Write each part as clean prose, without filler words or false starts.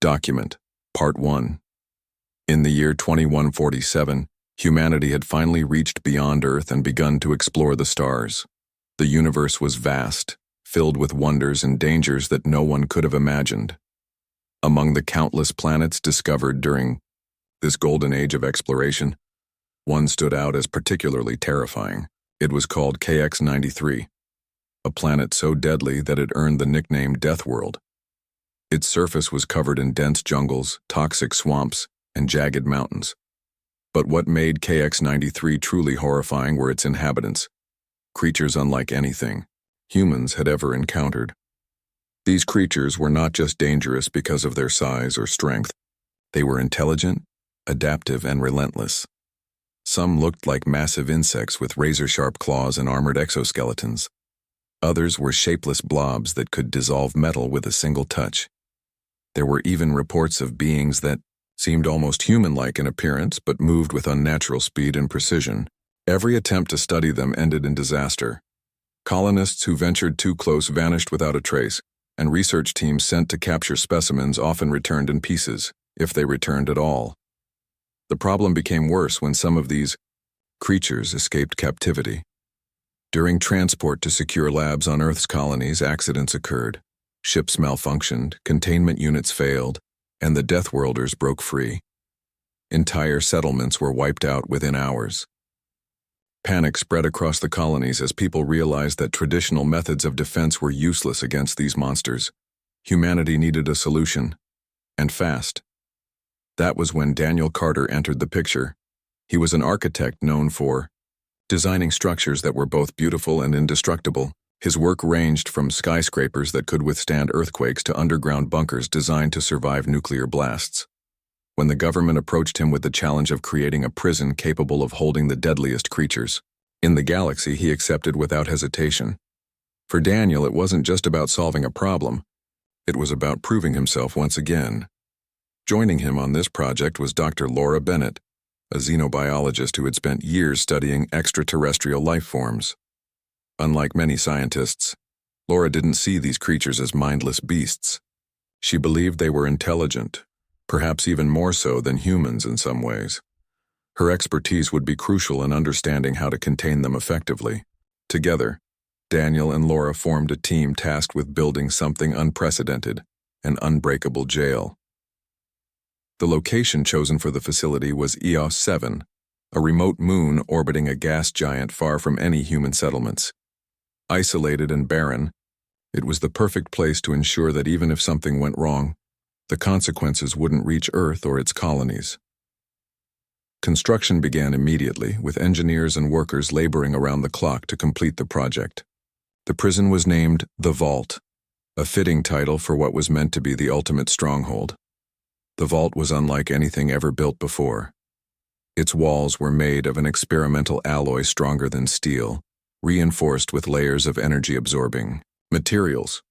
Document, Part 1. In the year 2147, humanity had finally reached beyond Earth and begun to explore the stars. The universe was vast, filled with wonders and dangers that no one could have imagined. Among the countless planets discovered during this golden age of exploration, one stood out as particularly terrifying. It was called KX-93, a planet so deadly that it earned the nickname Deathworld. Its surface was covered in dense jungles, toxic swamps, and jagged mountains. But what made KX-93 truly horrifying were its inhabitants, creatures unlike anything humans had ever encountered. These creatures were not just dangerous because of their size or strength. They were intelligent, adaptive, and relentless. Some looked like massive insects with razor-sharp claws and armored exoskeletons. Others were shapeless blobs that could dissolve metal with a single touch. There were even reports of beings that seemed almost human-like in appearance but moved with unnatural speed and precision. Every attempt to study them ended in disaster. Colonists who ventured too close vanished without a trace, and research teams sent to capture specimens often returned in pieces, if they returned at all. The problem became worse when some of these creatures escaped captivity. During transport to secure labs on Earth's colonies, accidents occurred. Ships malfunctioned, containment units failed, and the Deathworlders broke free. Entire settlements were wiped out within hours. Panic spread across the colonies as people realized that traditional methods of defense were useless against these monsters. Humanity needed a solution, and fast. That was when Daniel Carter entered the picture. He was an architect known for designing structures that were both beautiful and indestructible. His work ranged from skyscrapers that could withstand earthquakes to underground bunkers designed to survive nuclear blasts. When the government approached him with the challenge of creating a prison capable of holding the deadliest creatures in the galaxy, he accepted without hesitation. For Daniel, it wasn't just about solving a problem. It was about proving himself once again. Joining him on this project was Dr. Laura Bennett, a xenobiologist who had spent years studying extraterrestrial life forms. Unlike many scientists, Laura didn't see these creatures as mindless beasts. She believed they were intelligent, perhaps even more so than humans in some ways. Her expertise would be crucial in understanding how to contain them effectively. Together, Daniel and Laura formed a team tasked with building something unprecedented, an unbreakable jail. The location chosen for the facility was EOS 7, a remote moon orbiting a gas giant far from any human settlements. Isolated and barren, it was the perfect place to ensure that even if something went wrong, the consequences wouldn't reach Earth or its colonies. Construction began immediately, with engineers and workers laboring around the clock to complete the project. The prison was named The Vault, a fitting title for what was meant to be the ultimate stronghold. The vault was unlike anything ever built before. Its walls were made of an experimental alloy stronger than steel, reinforced with layers of energy-absorbing materials.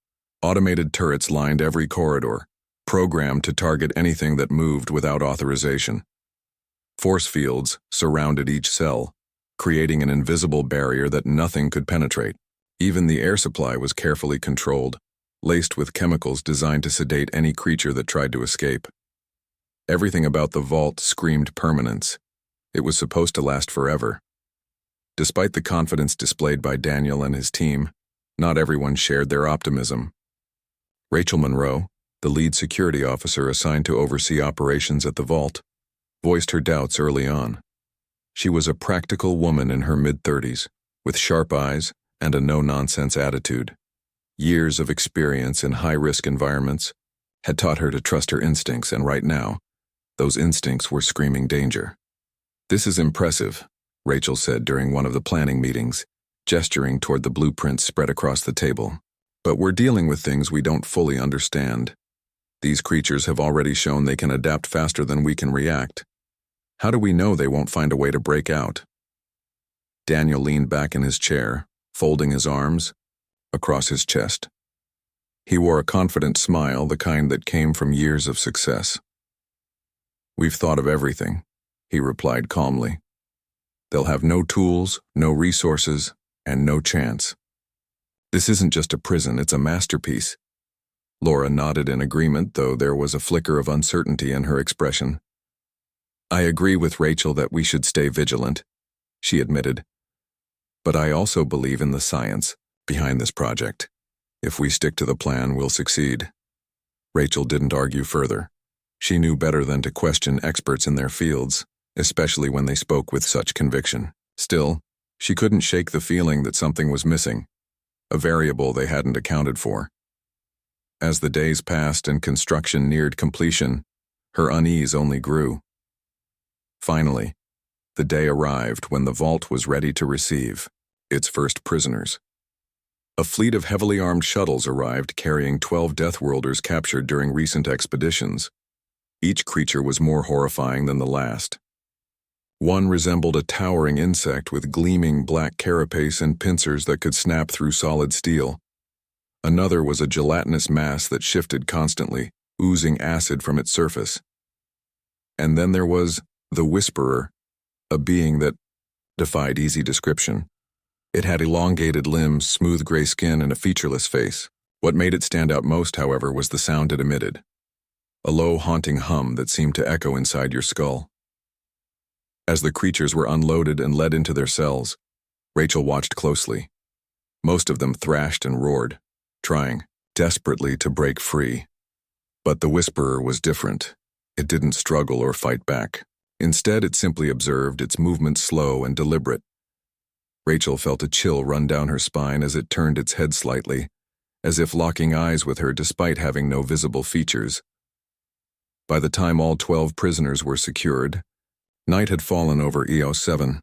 Automated turrets lined every corridor, programmed to target anything that moved without authorization. Force fields surrounded each cell, creating an invisible barrier that nothing could penetrate. Even the air supply was carefully controlled, laced with chemicals designed to sedate any creature that tried to escape. Everything about the vault screamed permanence. It was supposed to last forever. Despite the confidence displayed by Daniel and his team, not everyone shared their optimism. Rachel Monroe, the lead security officer assigned to oversee operations at the vault, voiced her doubts early on. She was a practical woman in her mid-30s, with sharp eyes and a no-nonsense attitude. Years of experience in high-risk environments had taught her to trust her instincts, and right now, those instincts were screaming danger. "This is impressive," Rachel said during one of the planning meetings, gesturing toward the blueprints spread across the table. "But we're dealing with things we don't fully understand. These creatures have already shown they can adapt faster than we can react. How do we know they won't find a way to break out?" Daniel leaned back in his chair, folding his arms across his chest. He wore a confident smile, the kind that came from years of success. "We've thought of everything," he replied calmly. "They'll have no tools, no resources, and no chance. This isn't just a prison, it's a masterpiece." Laura nodded in agreement, though there was a flicker of uncertainty in her expression. I agree with Rachel that we should stay vigilant, she admitted. But I also believe in the science behind this project. If we stick to the plan, we'll succeed. Rachel didn't argue further. She knew better than to question experts in their fields, especially when they spoke with such conviction. Still, she couldn't shake the feeling that something was missing, a variable they hadn't accounted for. As the days passed and construction neared completion, her unease only grew. Finally, the day arrived when the vault was ready to receive its first prisoners. A fleet of heavily armed shuttles arrived carrying 12 Deathworlders captured during recent expeditions. Each creature was more horrifying than the last. One resembled a towering insect with gleaming black carapace and pincers that could snap through solid steel. Another was a gelatinous mass that shifted constantly, oozing acid from its surface. And then there was the Whisperer, a being that defied easy description. It had elongated limbs, smooth gray skin, and a featureless face. What made it stand out most, however, was the sound it emitted. A low, haunting hum that seemed to echo inside your skull. As the creatures were unloaded and led into their cells, Rachel watched closely. Most of them thrashed and roared, trying desperately to break free. But the Whisperer was different. It didn't struggle or fight back. Instead, it simply observed, its movements slow and deliberate. Rachel felt a chill run down her spine as it turned its head slightly, as if locking eyes with her despite having no visible features. By the time all 12 prisoners were secured, night had fallen over EO7.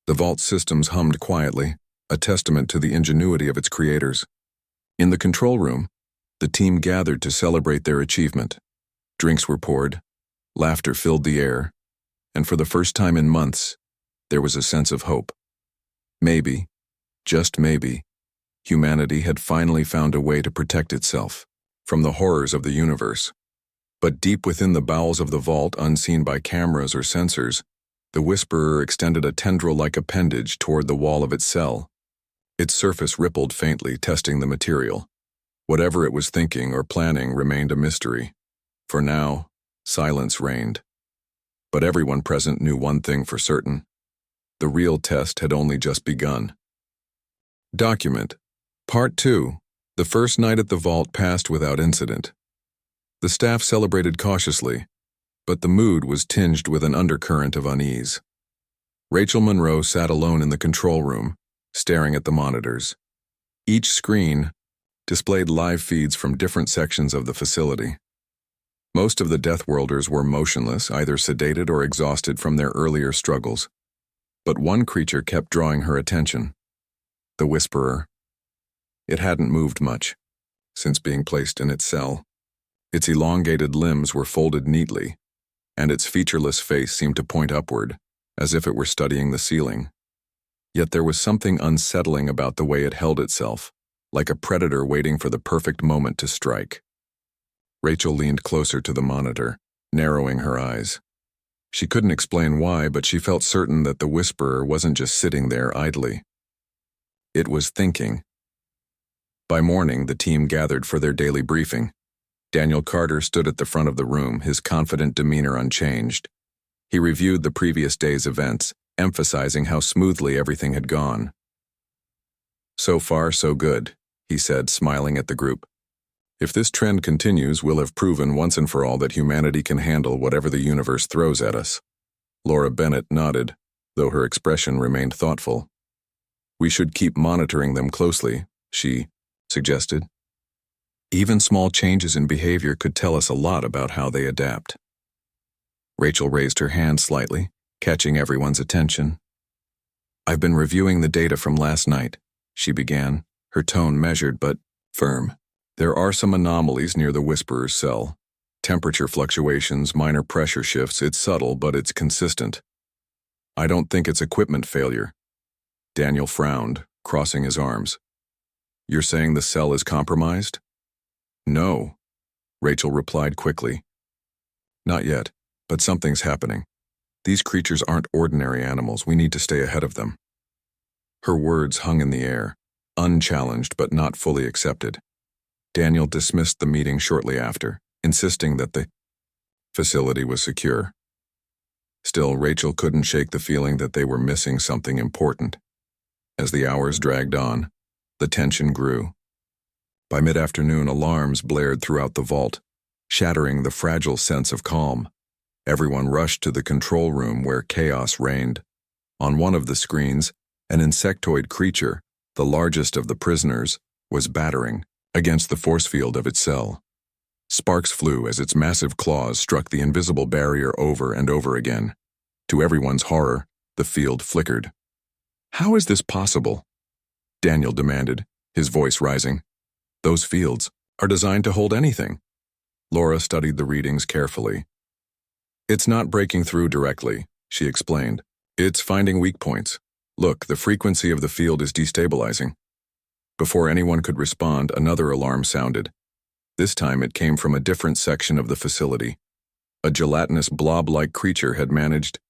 The vault systems hummed quietly, a testament to the ingenuity of its creators. In the control room, the team gathered to celebrate their achievement. Drinks were poured, laughter filled the air, and for the first time in months, there was a sense of hope. Maybe, just maybe, humanity had finally found a way to protect itself from the horrors of the universe. But deep within the bowels of the vault, unseen by cameras or sensors, the Whisperer extended a tendril-like appendage toward the wall of its cell. Its surface rippled faintly, testing the material. Whatever it was thinking or planning remained a mystery. For now, silence reigned. But everyone present knew one thing for certain. The real test had only just begun. Document. Part 2. The first night at the vault passed without incident. The staff celebrated cautiously, but the mood was tinged with an undercurrent of unease. Rachel Monroe sat alone in the control room, staring at the monitors. Each screen displayed live feeds from different sections of the facility. Most of the Deathworlders were motionless, either sedated or exhausted from their earlier struggles. But one creature kept drawing her attention. The Whisperer. It hadn't moved much since being placed in its cell. Its elongated limbs were folded neatly, and its featureless face seemed to point upward, as if it were studying the ceiling. Yet there was something unsettling about the way it held itself, like a predator waiting for the perfect moment to strike. Rachel leaned closer to the monitor, narrowing her eyes. She couldn't explain why, but she felt certain that the Whisperer wasn't just sitting there idly. It was thinking. By morning, the team gathered for their daily briefing. Daniel Carter stood at the front of the room, his confident demeanor unchanged. He reviewed the previous day's events, emphasizing how smoothly everything had gone. So far, so good, he said, smiling at the group. If this trend continues, we'll have proven once and for all that humanity can handle whatever the universe throws at us. Laura Bennett nodded, though her expression remained thoughtful. We should keep monitoring them closely, she suggested. Even small changes in behavior could tell us a lot about how they adapt. Rachel raised her hand slightly, catching everyone's attention. I've been reviewing the data from last night, she began, her tone measured but firm. There are some anomalies near the Whisperer's cell. Temperature fluctuations, minor pressure shifts. It's subtle, but it's consistent. I don't think it's equipment failure. Daniel frowned, crossing his arms. You're saying the cell is compromised? No, Rachel replied quickly. Not yet, but something's happening. These creatures aren't ordinary animals. We need to stay ahead of them. Her words hung in the air, unchallenged but not fully accepted. Daniel dismissed the meeting shortly after, insisting that the facility was secure. Still, Rachel couldn't shake the feeling that they were missing something important. As the hours dragged on, the tension grew. By mid-afternoon, alarms blared throughout the vault, shattering the fragile sense of calm. Everyone rushed to the control room where chaos reigned. On one of the screens, an insectoid creature, the largest of the prisoners, was battering against the force field of its cell. Sparks flew as its massive claws struck the invisible barrier over and over again. To everyone's horror, the field flickered. "How is this possible?" Daniel demanded, his voice rising. "Those fields are designed to hold anything." Laura studied the readings carefully. "It's not breaking through directly," she explained. "It's finding weak points. Look, the frequency of the field is destabilizing." Before anyone could respond, another alarm sounded. This time it came from a different section of the facility. A gelatinous blob-like creature had managed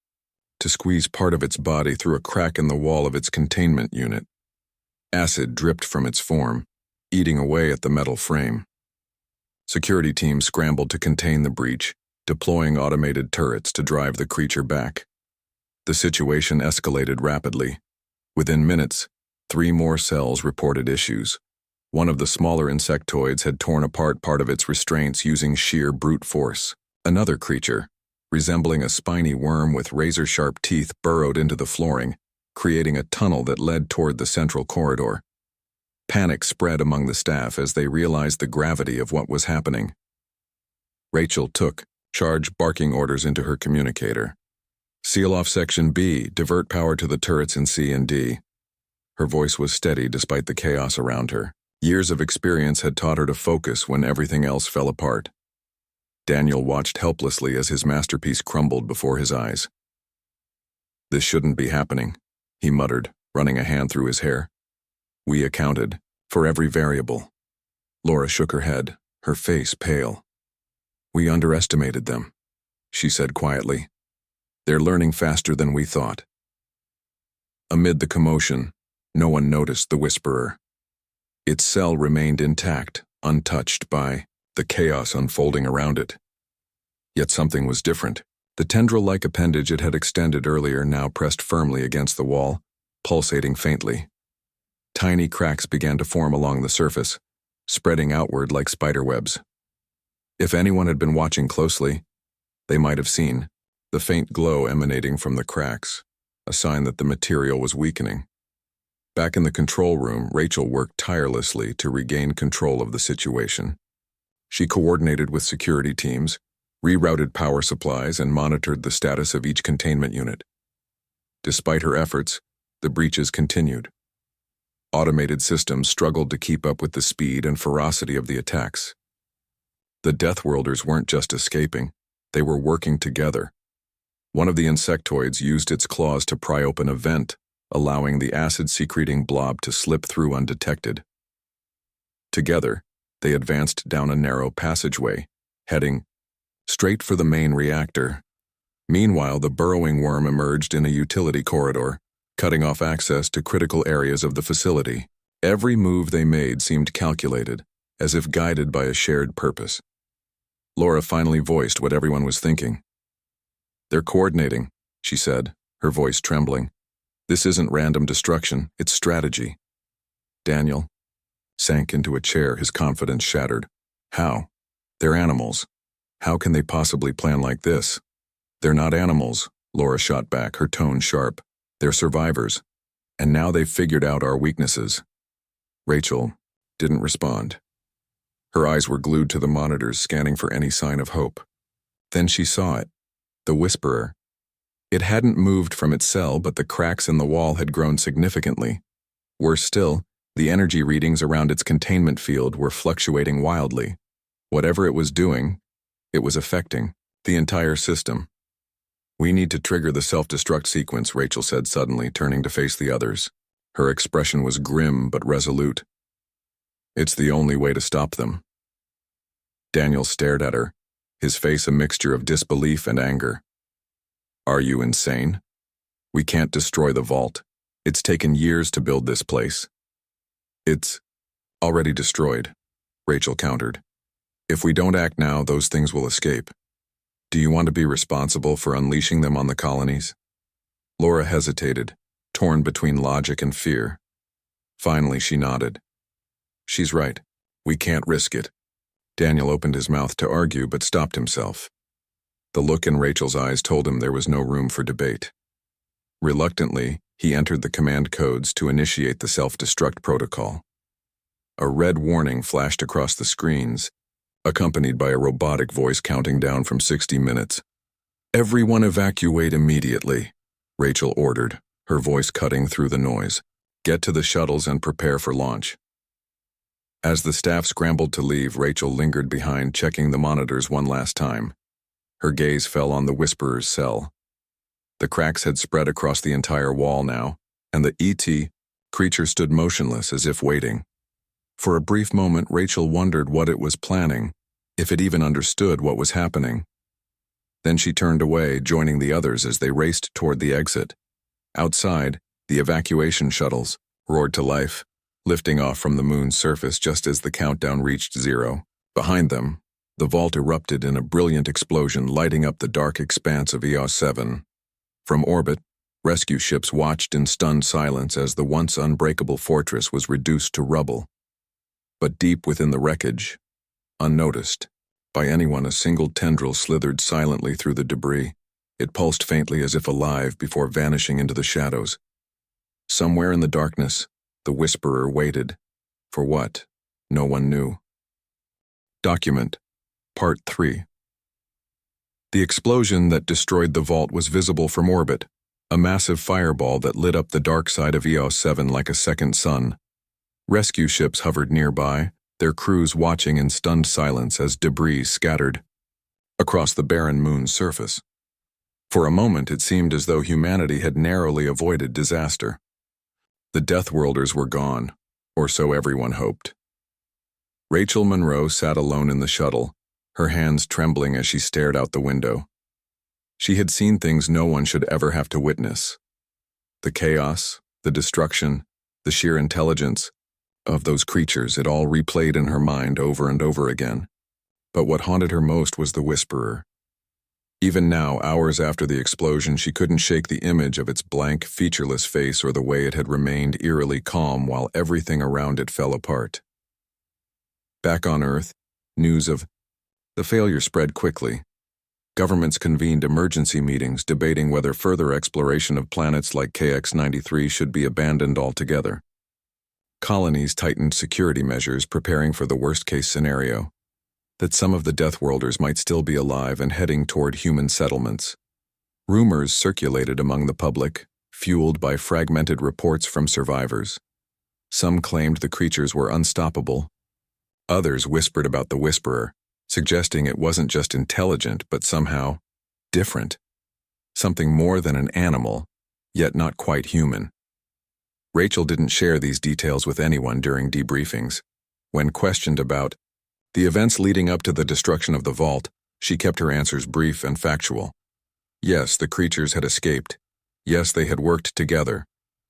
to squeeze part of its body through a crack in the wall of its containment unit. Acid dripped from its form, eating away at the metal frame. Security teams scrambled to contain the breach, deploying automated turrets to drive the creature back. The situation escalated rapidly. Within minutes, 3 more cells reported issues. One of the smaller insectoids had torn apart part of its restraints using sheer brute force. Another creature, resembling a spiny worm with razor-sharp teeth, burrowed into the flooring, creating a tunnel that led toward the central corridor. Panic spread among the staff as they realized the gravity of what was happening. Rachel took charge barking orders into her communicator. "Seal off Section B, divert power to the turrets in C and D." Her voice was steady despite the chaos around her. Years of experience had taught her to focus when everything else fell apart. Daniel watched helplessly as his masterpiece crumbled before his eyes. "This shouldn't be happening," he muttered, running a hand through his hair. "We accounted for every variable." Laura shook her head, her face pale. "We underestimated them," she said quietly. "They're learning faster than we thought." Amid the commotion, no one noticed the Whisperer. Its cell remained intact, untouched by the chaos unfolding around it. Yet something was different. The tendril-like appendage it had extended earlier now pressed firmly against the wall, pulsating faintly. Tiny cracks began to form along the surface, spreading outward like spiderwebs. If anyone had been watching closely, they might have seen the faint glow emanating from the cracks, a sign that the material was weakening. Back in the control room, Rachel worked tirelessly to regain control of the situation. She coordinated with security teams, rerouted power supplies, and monitored the status of each containment unit. Despite her efforts, the breaches continued. Automated systems struggled to keep up with the speed and ferocity of the attacks. The Deathworlders weren't just escaping, they were working together. One of the insectoids used its claws to pry open a vent, allowing the acid-secreting blob to slip through undetected. Together, they advanced down a narrow passageway, heading straight for the main reactor. Meanwhile, the burrowing worm emerged in a utility corridor, cutting off access to critical areas of the facility. Every move they made seemed calculated, as if guided by a shared purpose. Laura finally voiced what everyone was thinking. "They're coordinating," she said, her voice trembling. "This isn't random destruction, it's strategy." Daniel sank into a chair, his confidence shattered. "How? They're animals. How can they possibly plan like this?" "They're not animals," Laura shot back, her tone sharp. "They're survivors. And now they've figured out our weaknesses." Rachel didn't respond. Her eyes were glued to the monitors, scanning for any sign of hope. Then she saw it. The Whisperer. It hadn't moved from its cell, but the cracks in the wall had grown significantly. Worse still, the energy readings around its containment field were fluctuating wildly. Whatever it was doing, it was affecting the entire system. "We need to trigger the self-destruct sequence," Rachel said suddenly, turning to face the others. Her expression was grim but resolute. "It's the only way to stop them." Daniel stared at her, his face a mixture of disbelief and anger. "Are you insane? We can't destroy the vault. It's taken years to build this place. It's already destroyed." Rachel countered. If we don't act now, those things will escape. Do you want to be responsible for unleashing them on the colonies? Laura hesitated, torn between logic and fear. Finally, she nodded. She's right. We can't risk it. Daniel opened his mouth to argue but stopped himself. The look in Rachel's eyes told him there was no room for debate. Reluctantly, he entered the command codes to initiate the self-destruct protocol. A red warning flashed across the screens, accompanied by a robotic voice counting down from 60 minutes. Everyone evacuate immediately, Rachel ordered, her voice cutting through the noise. Get to the shuttles and prepare for launch. As the staff scrambled to leave, Rachel lingered behind, checking the monitors one last time. Her gaze fell on the Whisperer's cell. The cracks had spread across the entire wall now, and the ET creature stood motionless as if waiting. For a brief moment, Rachel wondered what it was planning, if it even understood what was happening. Then she turned away, joining the others as they raced toward the exit. Outside, the evacuation shuttles roared to life, lifting off from the moon's surface just as the countdown reached 0. Behind them, the vault erupted in a brilliant explosion, lighting up the dark expanse of EOS 7. From orbit, rescue ships watched in stunned silence as the once unbreakable fortress was reduced to rubble. But deep within the wreckage, unnoticed by anyone, a single tendril slithered silently through the debris. It pulsed faintly as if alive before vanishing into the shadows. Somewhere in the darkness, the Whisperer waited. For what? No one knew. Document. Part 3. The explosion that destroyed the vault was visible from orbit, a massive fireball that lit up the dark side of EOS 7 like a second sun. Rescue ships hovered nearby, their crews watching in stunned silence as debris scattered across the barren moon's surface. For a moment, it seemed as though humanity had narrowly avoided disaster. The Deathworlders were gone, or so everyone hoped. Rachel Monroe sat alone in the shuttle, her hands trembling as she stared out the window. She had seen things no one should ever have to witness. The chaos, the destruction, the sheer intelligence of those creatures, it all replayed in her mind over and over again. But what haunted her most was the Whisperer. Even now, hours after the explosion, she couldn't shake the image of its blank, featureless face or the way it had remained eerily calm while everything around it fell apart. Back on Earth, news of the failure spread quickly. Governments convened emergency meetings debating whether further exploration of planets like KX-93 should be abandoned altogether. Colonies tightened security measures, preparing for the worst-case scenario, that some of the Deathworlders might still be alive and heading toward human settlements. Rumors circulated among the public, fueled by fragmented reports from survivors. Some claimed the creatures were unstoppable. Others whispered about the Whisperer, suggesting it wasn't just intelligent but somehow different. Something more than an animal, yet not quite human. Rachel didn't share these details with anyone during debriefings. When questioned about the events leading up to the destruction of the vault, she kept her answers brief and factual. Yes, the creatures had escaped. Yes, they had worked together.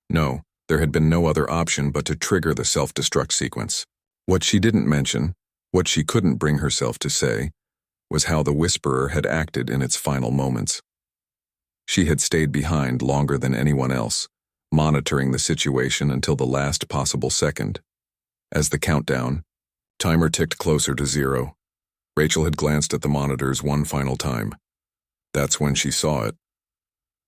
No, there had been no other option but to trigger the self-destruct sequence. What she didn't mention, what she couldn't bring herself to say, was how the Whisperer had acted in its final moments. She had stayed behind longer than anyone else, monitoring the situation until the last possible second. As the timer ticked closer to 0. Rachel had glanced at the monitors one final time. That's when she saw it.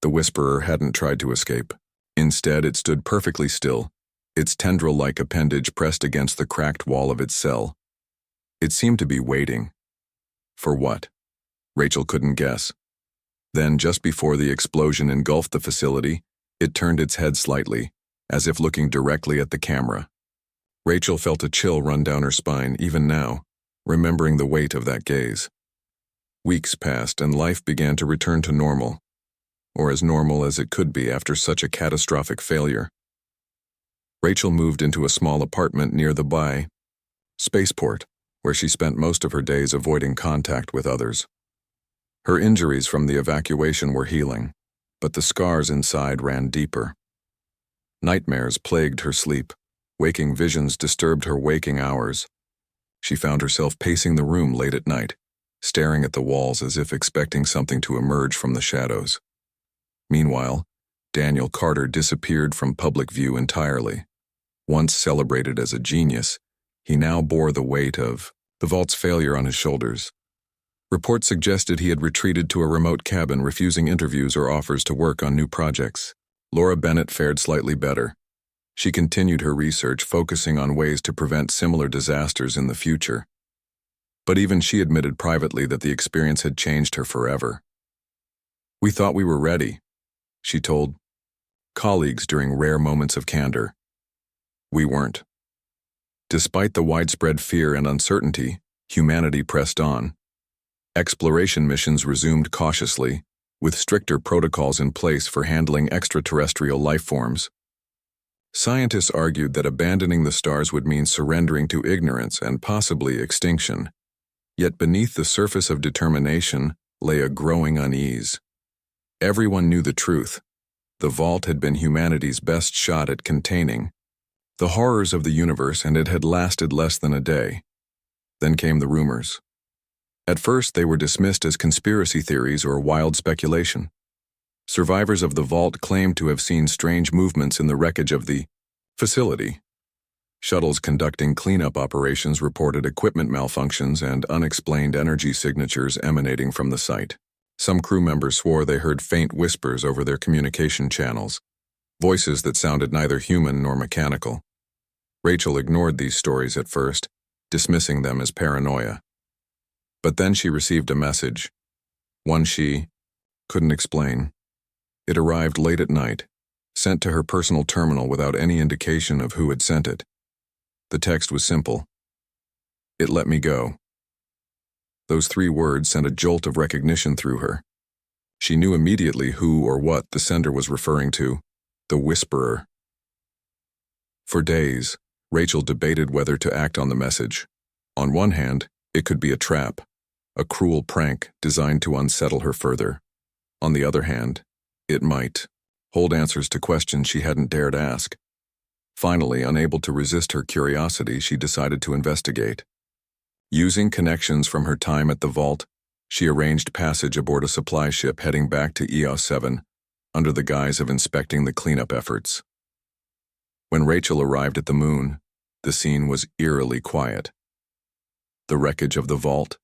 The Whisperer hadn't tried to escape. Instead, it stood perfectly still, its tendril-like appendage pressed against the cracked wall of its cell. It seemed to be waiting. For what? Rachel couldn't guess. Then, just before the explosion engulfed the facility, it turned its head slightly, as if looking directly at the camera. Rachel felt a chill run down her spine even now, remembering the weight of that gaze. Weeks passed and life began to return to normal, or as normal as it could be after such a catastrophic failure. Rachel moved into a small apartment near the spaceport, where she spent most of her days avoiding contact with others. Her injuries from the evacuation were healing, but the scars inside ran deeper. Nightmares plagued her sleep. Waking visions disturbed her waking hours. She found herself pacing the room late at night, staring at the walls as if expecting something to emerge from the shadows. Meanwhile, Daniel Carter disappeared from public view entirely. Once celebrated as a genius, he now bore the weight of the vault's failure on his shoulders. Reports suggested he had retreated to a remote cabin, refusing interviews or offers to work on new projects. Laura Bennett fared slightly better. She continued her research, focusing on ways to prevent similar disasters in the future. But even she admitted privately that the experience had changed her forever. "We thought we were ready," she told colleagues during rare moments of candor. "We weren't." Despite the widespread fear and uncertainty, humanity pressed on. Exploration missions resumed cautiously, with stricter protocols in place for handling extraterrestrial life forms. Scientists argued that abandoning the stars would mean surrendering to ignorance and possibly extinction. Yet beneath the surface of determination lay a growing unease. Everyone knew the truth. The vault had been humanity's best shot at containing the horrors of the universe, and it had lasted less than a day. Then came the rumors. At first, they were dismissed as conspiracy theories or wild speculation. Survivors of the vault claimed to have seen strange movements in the wreckage of the facility. Shuttles conducting cleanup operations reported equipment malfunctions and unexplained energy signatures emanating from the site. Some crew members swore they heard faint whispers over their communication channels, voices that sounded neither human nor mechanical. Rachel ignored these stories at first, dismissing them as paranoia. But then she received a message, one she couldn't explain. It arrived late at night, sent to her personal terminal without any indication of who had sent it. The text was simple. "It let me go." Those 3 words sent a jolt of recognition through her. She knew immediately who or what the sender was referring to: the Whisperer. For days, Rachel debated whether to act on the message. On one hand, it could be a trap, a cruel prank designed to unsettle her further. On the other hand, it might hold answers to questions she hadn't dared ask. Finally, unable to resist her curiosity, she decided to investigate. Using connections from her time at the vault, she arranged passage aboard a supply ship heading back to EOS 7 under the guise of inspecting the cleanup efforts. When Rachel arrived at the moon, the scene was eerily quiet. The wreckage of the vault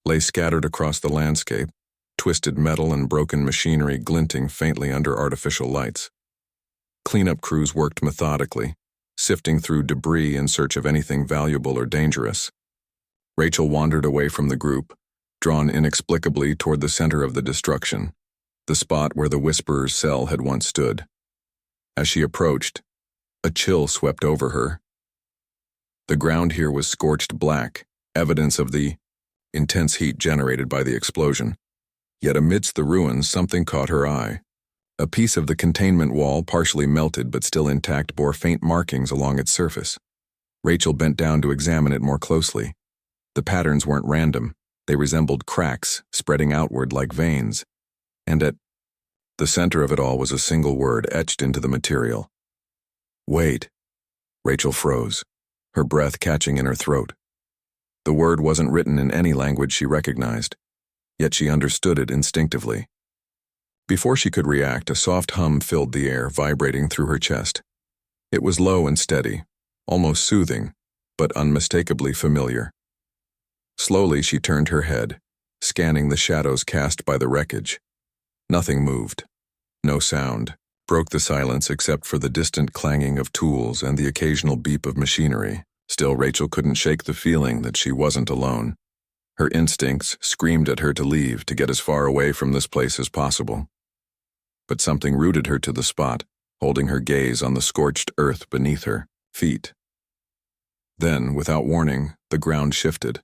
lay scattered across the landscape, twisted metal and broken machinery glinting faintly under artificial lights. Cleanup crews worked methodically, sifting through debris in search of anything valuable or dangerous. Rachel wandered away from the group, drawn inexplicably toward the center of the destruction, the spot where the Whisperer's cell had once stood. As she approached, a chill swept over her. The ground here was scorched black, evidence of the intense heat generated by the explosion. Yet amidst the ruins, something caught her eye. A piece of the containment wall, partially melted but still intact, bore faint markings along its surface. Rachel bent down to examine it more closely. The patterns weren't random. They resembled cracks spreading outward like veins. And at the center of it all was a single word etched into the material. "Wait." Rachel froze, her breath catching in her throat. The word wasn't written in any language she recognized, yet she understood it instinctively. Before she could react, a soft hum filled the air, vibrating through her chest. It was low and steady, almost soothing, but unmistakably familiar. Slowly she turned her head, scanning the shadows cast by the wreckage. Nothing moved. No sound broke the silence except for the distant clanging of tools and the occasional beep of machinery. Still, Rachel couldn't shake the feeling that she wasn't alone. Her instincts screamed at her to leave, to get as far away from this place as possible. But something rooted her to the spot, holding her gaze on the scorched earth beneath her feet. Then, without warning, the ground shifted.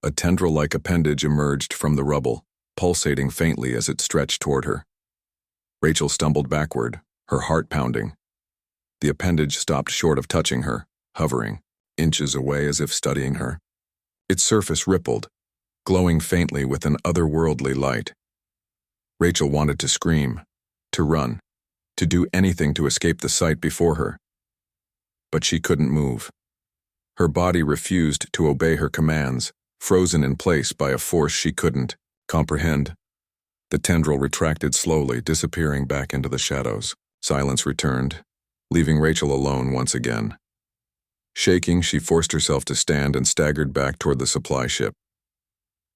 A tendril-like appendage emerged from the rubble, pulsating faintly as it stretched toward her. Rachel stumbled backward, her heart pounding. The appendage stopped short of touching her, hovering, inches away as if studying her. Its surface rippled, glowing faintly with an otherworldly light. Rachel wanted to scream, to run, to do anything to escape the sight before her. But she couldn't move. Her body refused to obey her commands, frozen in place by a force she couldn't comprehend. The tendril retracted slowly, disappearing back into the shadows. Silence returned, leaving Rachel alone once again. Shaking, she forced herself to stand and staggered back toward the supply ship.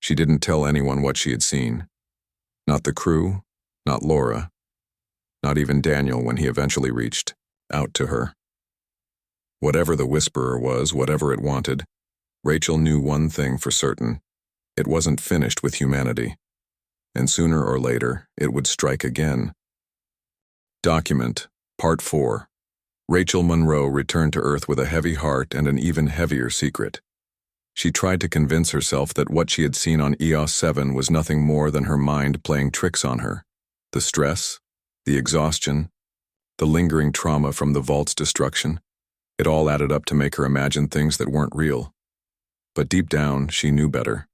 She didn't tell anyone what she had seen. Not the crew, not Laura, not even Daniel when he eventually reached out to her. Whatever the Whisperer was, whatever it wanted, Rachel knew one thing for certain. It wasn't finished with humanity. And sooner or later, it would strike again. Document, Part 4. Rachel Monroe returned to Earth with a heavy heart and an even heavier secret. She tried to convince herself that what she had seen on EOS 7 was nothing more than her mind playing tricks on her. The stress, the exhaustion, the lingering trauma from the vault's destruction, it all added up to make her imagine things that weren't real. But deep down, she knew better.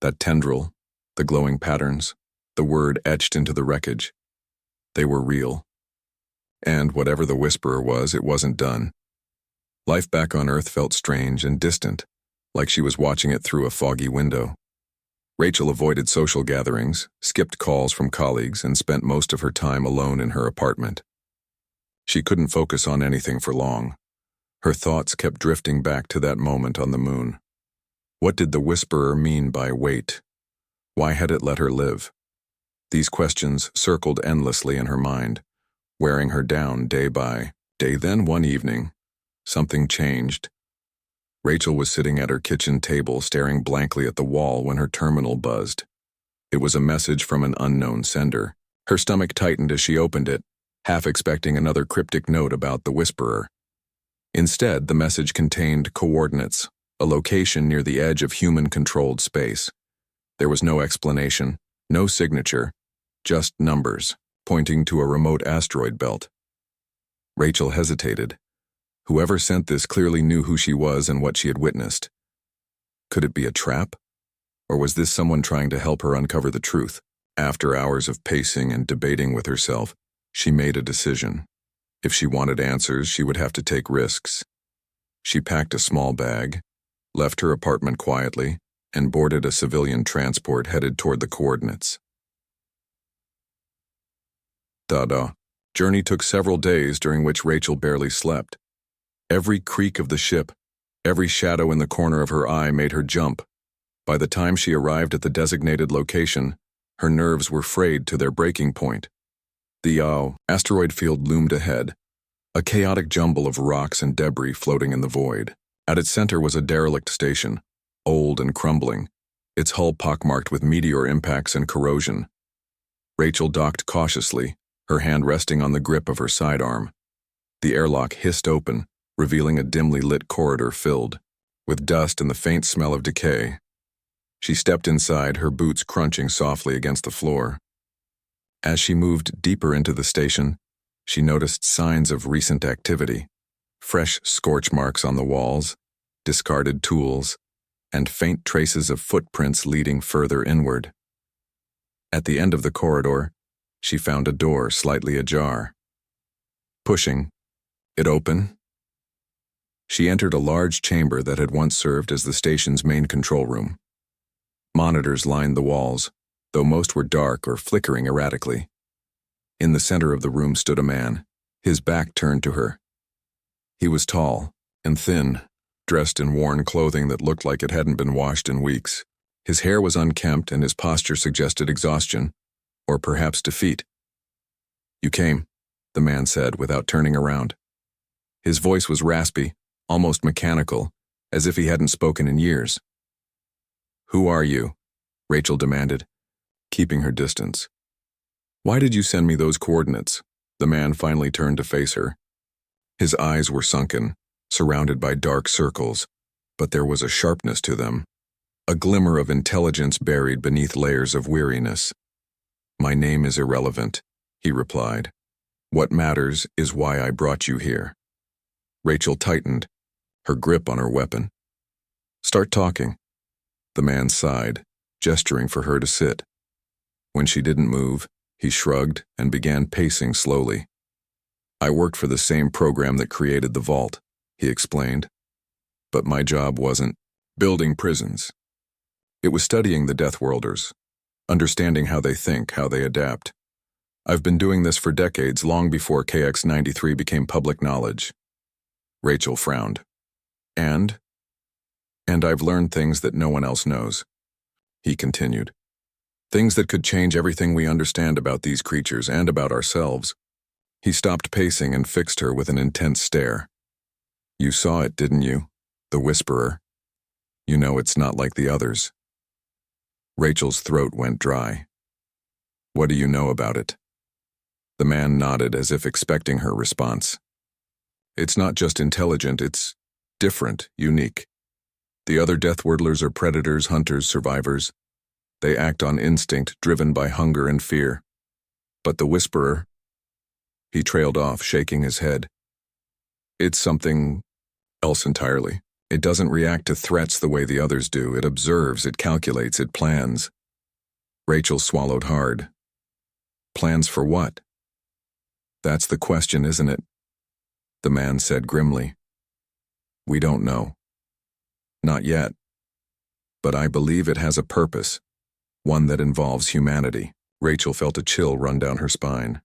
That tendril, the glowing patterns, the word etched into the wreckage, they were real. And whatever the Whisperer was, it wasn't done. Life back on Earth felt strange and distant, like she was watching it through a foggy window. Rachel avoided social gatherings, skipped calls from colleagues, and spent most of her time alone in her apartment. She couldn't focus on anything for long. Her thoughts kept drifting back to that moment on the moon. What did the Whisperer mean by wait? Why had it let her live? These questions circled endlessly in her mind, wearing her down day by day. Then one evening, something changed. Rachel was sitting at her kitchen table staring blankly at the wall when her terminal buzzed. It was a message from an unknown sender. Her stomach tightened as she opened it, half expecting another cryptic note about the Whisperer. Instead, the message contained coordinates, a location near the edge of human-controlled space. There was no explanation, no signature, just numbers, pointing to a remote asteroid belt. Rachel hesitated. Whoever sent this clearly knew who she was and what she had witnessed. Could it be a trap? Or was this someone trying to help her uncover the truth? After hours of pacing and debating with herself, she made a decision. If she wanted answers, she would have to take risks. She packed a small bag, left her apartment quietly, and boarded a civilian transport headed toward the coordinates. The journey took several days, during which Rachel barely slept. Every creak of the ship, every shadow in the corner of her eye made her jump. By the time she arrived at the designated location, her nerves were frayed to their breaking point. The asteroid field loomed ahead, a chaotic jumble of rocks and debris floating in the void. At its center was a derelict station, old and crumbling, its hull pockmarked with meteor impacts and corrosion. Rachel docked cautiously, her hand resting on the grip of her sidearm. The airlock hissed open, revealing a dimly lit corridor filled with dust and the faint smell of decay. She stepped inside, her boots crunching softly against the floor. As she moved deeper into the station, she noticed signs of recent activity, fresh scorch marks on the walls, discarded tools, and faint traces of footprints leading further inward. At the end of the corridor, she found a door slightly ajar. Pushing it open, she entered a large chamber that had once served as the station's main control room. Monitors lined the walls, though most were dark or flickering erratically. In the center of the room stood a man, his back turned to her. He was tall and thin, dressed in worn clothing that looked like it hadn't been washed in weeks. His hair was unkempt and his posture suggested exhaustion, or perhaps defeat. "You came," the man said without turning around. His voice was raspy, almost mechanical, as if he hadn't spoken in years. "Who are you?" Rachel demanded, keeping her distance. "Why did you send me those coordinates?" The man finally turned to face her. His eyes were sunken, surrounded by dark circles, but there was a sharpness to them, a glimmer of intelligence buried beneath layers of weariness. "My name is irrelevant," he replied. "What matters is why I brought you here." Rachel tightened, her grip on her weapon. "Start talking." The man sighed, gesturing for her to sit. When she didn't move, he shrugged and began pacing slowly. "I worked for the same program that created the vault," he explained. But my job wasn't building prisons. It was studying the Deathworlders, understanding how they think, how they adapt. I've been doing this for decades, long before KX-93 became public knowledge. Rachel frowned. And I've learned things that no one else knows, he continued. Things that could change everything we understand about these creatures and about ourselves. He stopped pacing and fixed her with an intense stare. You saw it, didn't you? The Whisperer. You know it's not like the others. Rachel's throat went dry. What do you know about it? The man nodded as if expecting her response. It's not just intelligent, it's different, unique. The other Deathworlders are predators, hunters, survivors. They act on instinct, driven by hunger and fear. But the Whisperer... He trailed off, shaking his head. It's something else entirely. It doesn't react to threats the way the others do. It observes, it calculates, it plans. Rachel swallowed hard. Plans for what? That's the question, isn't it? The man said grimly. We don't know. Not yet. But I believe it has a purpose, one that involves humanity. Rachel felt a chill run down her spine.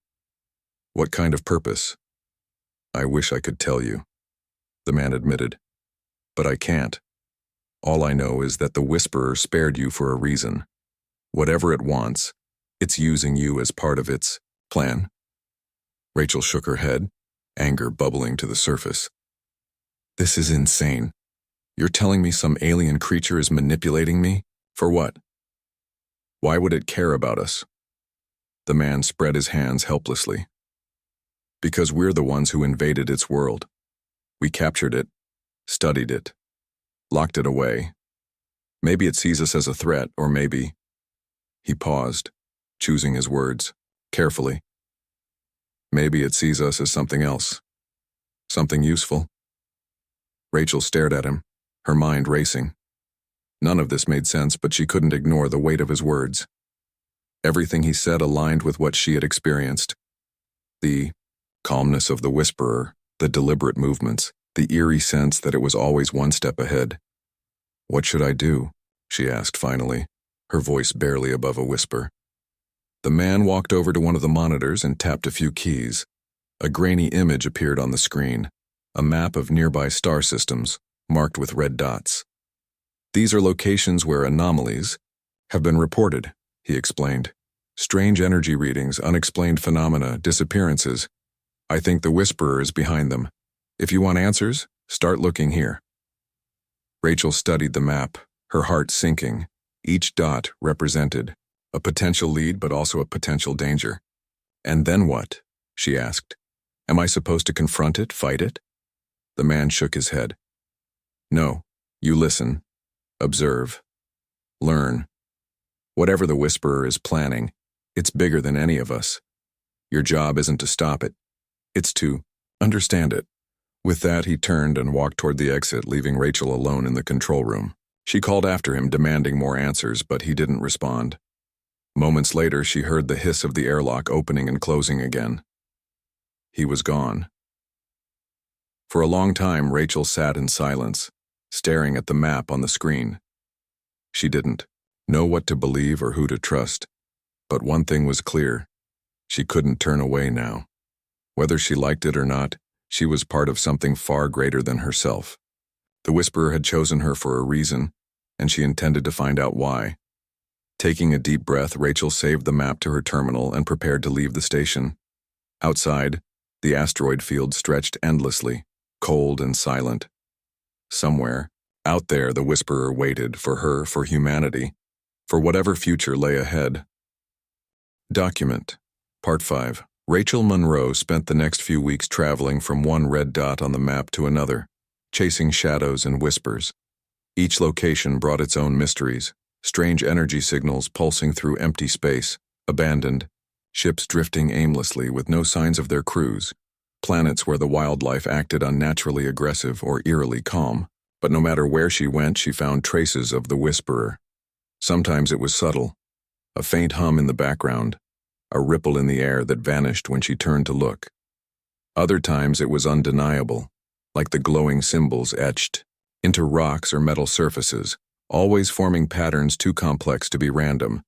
What kind of purpose? I wish I could tell you, the man admitted. But I can't. All I know is that the Whisperer spared you for a reason. Whatever it wants, it's using you as part of its plan. Rachel shook her head, anger bubbling to the surface. This is insane. You're telling me some alien creature is manipulating me? For what? Why would it care about us? The man spread his hands helplessly. Because we're the ones who invaded its world. We captured it, studied it, locked it away. Maybe it sees us as a threat, or maybe... He paused, choosing his words, carefully. Maybe it sees us as something else. Something useful. Rachel stared at him, her mind racing. None of this made sense, but she couldn't ignore the weight of his words. Everything he said aligned with what she had experienced. The calmness of the Whisperer, the deliberate movements, the eerie sense that it was always one step ahead. What should I do? She asked finally, her voice barely above a whisper. The man walked over to one of the monitors and tapped a few keys. A grainy image appeared on the screen, a map of nearby star systems, marked with red dots. These are locations where anomalies have been reported, he explained. Strange energy readings, unexplained phenomena, disappearances. I think the Whisperer is behind them. If you want answers, start looking here. Rachel studied the map, her heart sinking. Each dot represented a potential lead, but also a potential danger. And then what? She asked. Am I supposed to confront it, fight it? The man shook his head. No, you listen, observe, learn. Whatever the Whisperer is planning, it's bigger than any of us. Your job isn't to stop it. It's to understand it. With that, he turned and walked toward the exit, leaving Rachel alone in the control room. She called after him, demanding more answers, but he didn't respond. Moments later, she heard the hiss of the airlock opening and closing again. He was gone. For a long time, Rachel sat in silence, staring at the map on the screen. She didn't know what to believe or who to trust, but one thing was clear. She couldn't turn away now. Whether she liked it or not, she was part of something far greater than herself. The Whisperer had chosen her for a reason, and she intended to find out why. Taking a deep breath, Rachel saved the map to her terminal and prepared to leave the station. Outside, the asteroid field stretched endlessly, cold and silent. Somewhere, out there, the Whisperer waited for her, for humanity, for whatever future lay ahead. Document. Part 5. Rachel Monroe spent the next few weeks traveling from one red dot on the map to another, chasing shadows and whispers. Each location brought its own mysteries, strange energy signals pulsing through empty space, abandoned, ships drifting aimlessly with no signs of their crews, planets where the wildlife acted unnaturally aggressive or eerily calm. But no matter where she went, she found traces of the Whisperer. Sometimes it was subtle, a faint hum in the background, a ripple in the air that vanished when she turned to look. Other times it was undeniable, like the glowing symbols etched into rocks or metal surfaces, always forming patterns too complex to be random.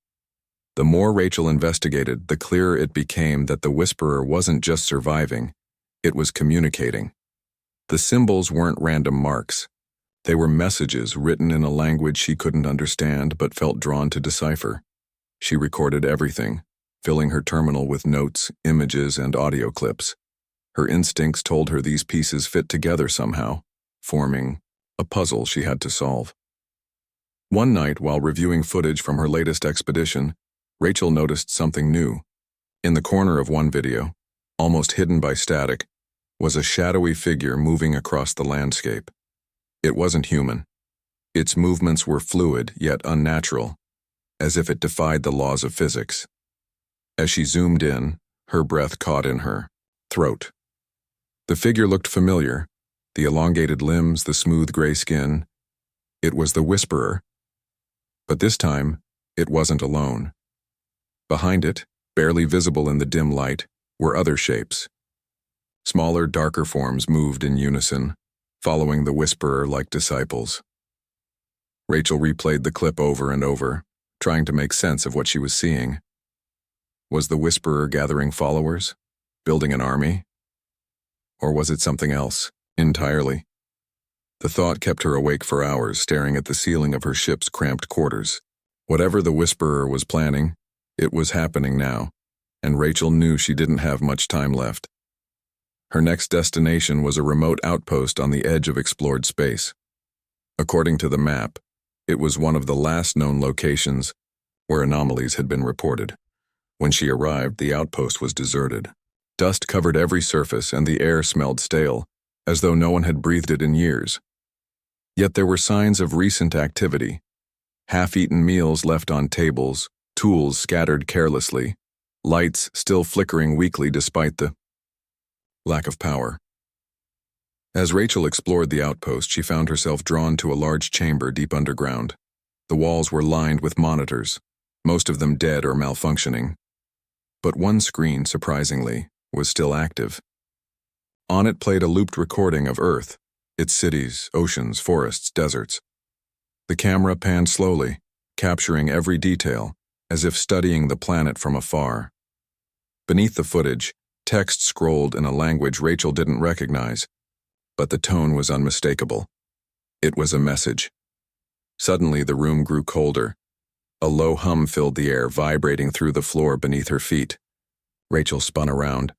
The more Rachel investigated, the clearer it became that the Whisperer wasn't just surviving, it was communicating. The symbols weren't random marks. They were messages written in a language she couldn't understand but felt drawn to decipher. She recorded everything, filling her terminal with notes, images, and audio clips. Her instincts told her these pieces fit together somehow, forming a puzzle she had to solve. One night, while reviewing footage from her latest expedition, Rachel noticed something new. In the corner of one video, almost hidden by static, was a shadowy figure moving across the landscape. It wasn't human. Its movements were fluid yet unnatural, as if it defied the laws of physics. As she zoomed in, her breath caught in her throat. The figure looked familiar, the elongated limbs, the smooth gray skin. It was the Whisperer. But this time, it wasn't alone. Behind it, barely visible in the dim light, were other shapes. Smaller, darker forms moved in unison, following the Whisperer like disciples. Rachel replayed the clip over and over, trying to make sense of what she was seeing. Was the Whisperer gathering followers, building an army? Or was it something else, entirely? The thought kept her awake for hours, staring at the ceiling of her ship's cramped quarters. Whatever the Whisperer was planning, it was happening now, and Rachel knew she didn't have much time left. Her next destination was a remote outpost on the edge of explored space. According to the map, it was one of the last known locations where anomalies had been reported. When she arrived, the outpost was deserted. Dust covered every surface and the air smelled stale, as though no one had breathed it in years. Yet there were signs of recent activity. Half-eaten meals left on tables, tools scattered carelessly, lights still flickering weakly despite the lack of power. As Rachel explored the outpost, she found herself drawn to a large chamber deep underground. The walls were lined with monitors, most of them dead or malfunctioning. But one screen, surprisingly, was still active. On it played a looped recording of Earth, its cities, oceans, forests, deserts. The camera panned slowly, capturing every detail, as if studying the planet from afar. Beneath the footage, text scrolled in a language Rachel didn't recognize, but the tone was unmistakable. It was a message. Suddenly, the room grew colder. A low hum filled the air, vibrating through the floor beneath her feet. Rachel spun around,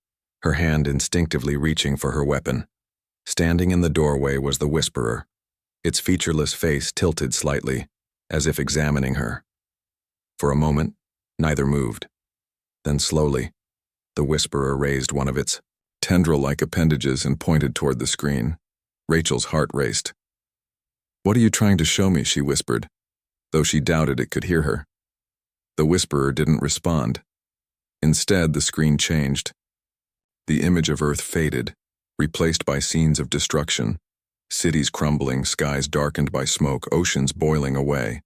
her hand instinctively reaching for her weapon. Standing in the doorway was the Whisperer, its featureless face tilted slightly, as if examining her. For a moment, neither moved. Then slowly, the Whisperer raised one of its tendril-like appendages and pointed toward the screen. Rachel's heart raced. "What are you trying to show me?" she whispered, though she doubted it could hear her. The Whisperer didn't respond. Instead, the screen changed. The image of Earth faded, replaced by scenes of destruction. Cities crumbling, skies darkened by smoke, oceans boiling away.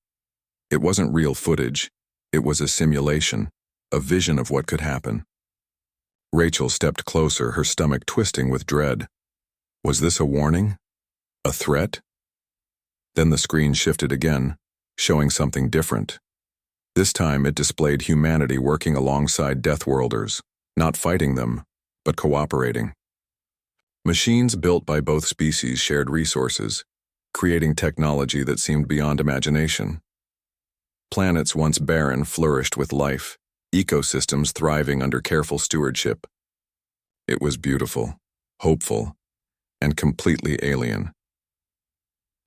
It wasn't real footage. It was a simulation, a vision of what could happen. Rachel stepped closer, her stomach twisting with dread. Was this a warning? A threat? Then the screen shifted again, showing something different. This time it displayed humanity working alongside Deathworlders, not fighting them, but cooperating. Machines built by both species shared resources, creating technology that seemed beyond imagination. Planets once barren flourished with life, ecosystems thriving under careful stewardship. It was beautiful, hopeful, and completely alien.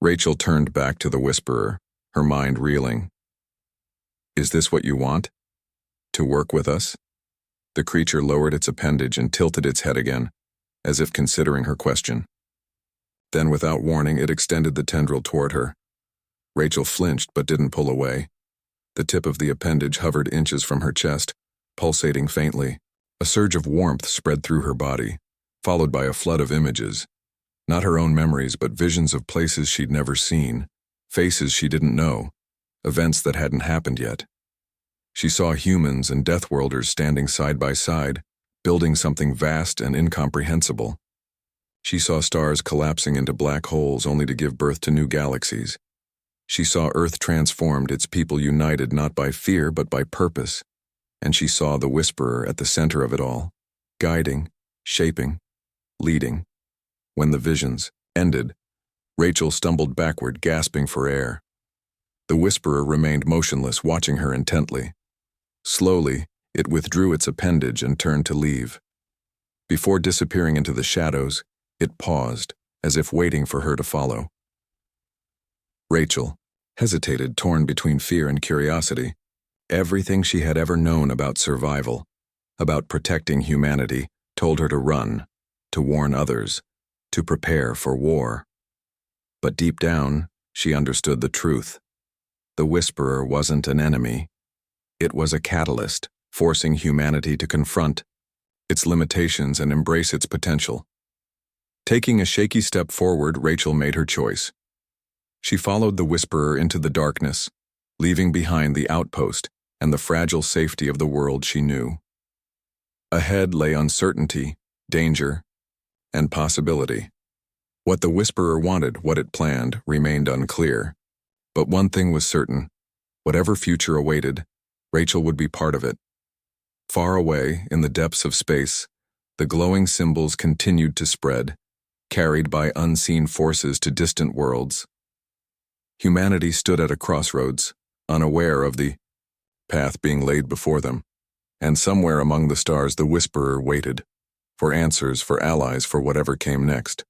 Rachel turned back to the Whisperer, her mind reeling. "Is this what you want? To work with us?" The creature lowered its appendage and tilted its head again, as if considering her question. Then, without warning, it extended the tendril toward her. Rachel flinched but didn't pull away. The tip of the appendage hovered inches from her chest, pulsating faintly. A surge of warmth spread through her body, followed by a flood of images. Not her own memories, but visions of places she'd never seen, faces she didn't know, events that hadn't happened yet. She saw humans and Deathworlders standing side by side, building something vast and incomprehensible. She saw stars collapsing into black holes only to give birth to new galaxies. She saw Earth transformed, its people united not by fear but by purpose, and she saw the Whisperer at the center of it all, guiding, shaping, leading. When the visions ended, Rachel stumbled backward, gasping for air. The Whisperer remained motionless, watching her intently. Slowly, it withdrew its appendage and turned to leave. Before disappearing into the shadows, it paused, as if waiting for her to follow. Rachel hesitated, torn between fear and curiosity. Everything she had ever known about survival, about protecting humanity, told her to run, to warn others, to prepare for war. But deep down, she understood the truth. The Whisperer wasn't an enemy. It was a catalyst, forcing humanity to confront its limitations and embrace its potential. Taking a shaky step forward, Rachel made her choice. She followed the Whisperer into the darkness, leaving behind the outpost and the fragile safety of the world she knew. Ahead lay uncertainty, danger, and possibility. What the Whisperer wanted, what it planned, remained unclear. But one thing was certain: whatever future awaited, Rachel would be part of it. Far away, in the depths of space, the glowing symbols continued to spread, carried by unseen forces to distant worlds. Humanity stood at a crossroads, unaware of the path being laid before them, and somewhere among the stars the Whisperer waited, for answers, for allies, for whatever came next.